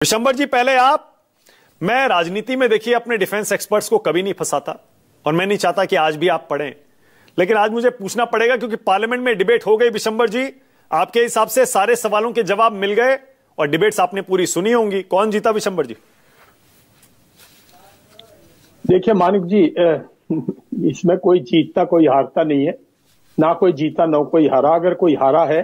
विशंबर जी, पहले आप, मैं राजनीति में देखिए अपने डिफेंस एक्सपर्ट्स को कभी नहीं फंसाता और मैं नहीं चाहता कि आज भी आप पढ़ें, लेकिन आज मुझे पूछना पड़ेगा क्योंकि पार्लियामेंट में डिबेट हो गई। विशंबर जी, आपके हिसाब से सारे सवालों के जवाब मिल गए और डिबेट्स आपने पूरी सुनी होंगी। कौन जीता विशंबर जी? देखिए मानिक जी, इसमें कोई जीतता कोई हारता नहीं है, ना कोई जीता ना कोई हारा। अगर कोई हारा है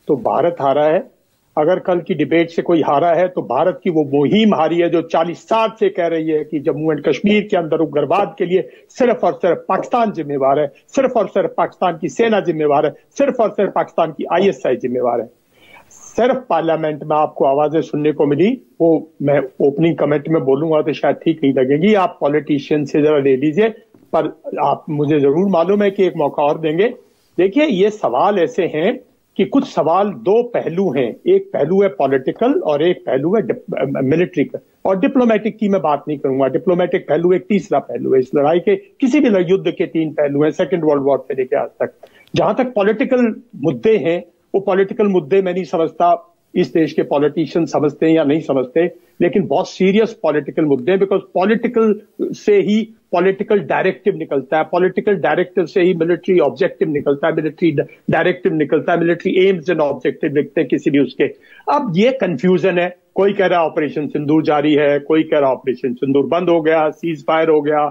तो भारत हारा है। अगर कल की डिबेट से कोई हारा है तो भारत की वो मुहिम हारी है जो 40 साल से कह रही है कि जम्मू एंड कश्मीर के अंदर उग्रवाद के लिए सिर्फ और सिर्फ पाकिस्तान जिम्मेवार है, सिर्फ और सिर्फ पाकिस्तान की सेना जिम्मेवार है, सिर्फ और सिर्फ पाकिस्तान की ISI जिम्मेवार है। सिर्फ पार्लियामेंट में आपको आवाजें सुनने को मिली, वो मैं ओपनिंग कमेंट में बोलूंगा तो शायद ठीक नहीं लगेगी, आप पॉलिटिशियन से जरा ले लीजिए, पर आप मुझे जरूर मालूम है कि एक मौका और देंगे। देखिए, ये सवाल ऐसे हैं कि कुछ सवाल दो पहलू हैं, एक पहलू है पॉलिटिकल और एक पहलू है मिलिट्री का, और डिप्लोमेटिक की मैं बात नहीं करूंगा। डिप्लोमेटिक पहलू एक तीसरा पहलू है। इस लड़ाई के किसी भी युद्ध के 3 पहलू हैं, सेकेंड वर्ल्ड वॉर से लेकर आज तक। जहां तक पॉलिटिकल मुद्दे हैं, वो पॉलिटिकल मुद्दे मैं नहीं समझता इस देश के पॉलिटिशियन समझते हैं या नहीं समझते, लेकिन बहुत सीरियस पॉलिटिकल मुद्दे हैं, बिकॉज पॉलिटिकल से ही पॉलिटिकल डायरेक्टिव निकलता है, पॉलिटिकल डायरेक्टिव से ही मिलिट्री ऑब्जेक्टिव निकलता है, मिलिट्री डायरेक्टिव निकलता है, मिलिट्री एम्स एंड ऑब्जेक्टिव लिखते हैं किसी भी उसके। अब ये कंफ्यूजन है, कोई कह रहा है ऑपरेशन सिंदूर जारी है, कोई कह रहा है ऑपरेशन सिंदूर बंद हो गया, सीज फायर हो गया।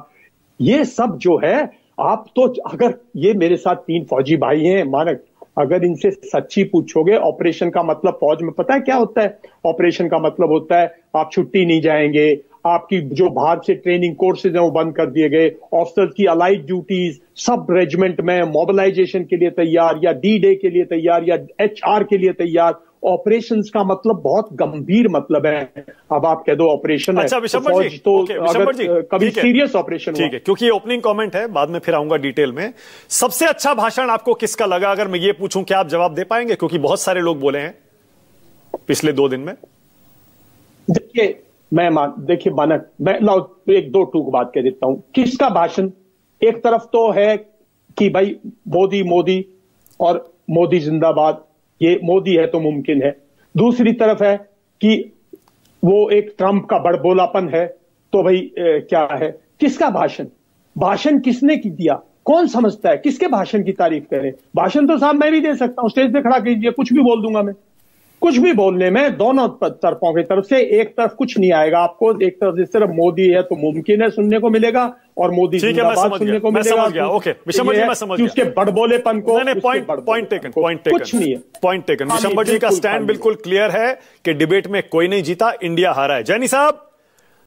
ये सब जो है, आप तो अगर ये मेरे साथ 3 फौजी भाई हैं मानक, अगर इनसे सच्ची पूछोगे ऑपरेशन का मतलब फौज में पता है क्या होता है? ऑपरेशन का मतलब होता है आप छुट्टी नहीं जाएंगे, आपकी जो बाहर से ट्रेनिंग कोर्सेज हैं वो बंद कर दिए गए, ऑफिसर्स की अलाइड ड्यूटीज सब रेजिमेंट में मोबिलाइजेशन के लिए तैयार, या D-Day के लिए तैयार, या HR के लिए तैयार। ऑपरेशंस का मतलब बहुत गंभीर मतलब है। अब आप कह दो ऑपरेशन है, अच्छा विशंबर जी, तो विशंबर जी, कभी सीरियस ऑपरेशन ठीक है, क्योंकि ये ओपनिंग कमेंट है, बाद में फिर आऊंगा डिटेल में। सबसे अच्छा भाषण आपको किसका लगा? अगर मैं ये पूछूं, क्या आप जवाब दे पाएंगे? क्योंकि बहुत सारे लोग बोले हैं पिछले 2 दिन में। देखिए देखिए मानक, मैं लाओ 1-2 टूक बात कह देता हूं। किसका भाषण? एक तरफ तो है कि भाई मोदी मोदी और मोदी जिंदाबाद, ये मोदी है तो मुमकिन है। दूसरी तरफ है कि वो एक ट्रंप का बड़बोलापन है, तो भाई क्या है? किसका भाषण? भाषण किसने दिया? कौन समझता है किसके भाषण की तारीफ करें? भाषण तो साहब मैं भी दे सकता हूं, स्टेज पे खड़ा कीजिए, कुछ भी बोल दूंगा मैं। कुछ भी बोलने में दोनों तरफों की तरफ से एक तरफ कुछ नहीं आएगा आपको। एक तरफ से सिर्फ मोदी है तो मुमकिन है सुनने को मिलेगा, और मोदी जिंदाबाद सुनने को मिलेगा। ओके विशंबर जी, मैं समझ गया उसके बड़बोलेपन को। पॉइंट टेकन, कुछ नहीं है, पॉइंट टेकन। विशंबर जी का स्टैंड बिल्कुल क्लियर है कि डिबेट में कोई नहीं जीता, इंडिया हारा है। जैनी साहब,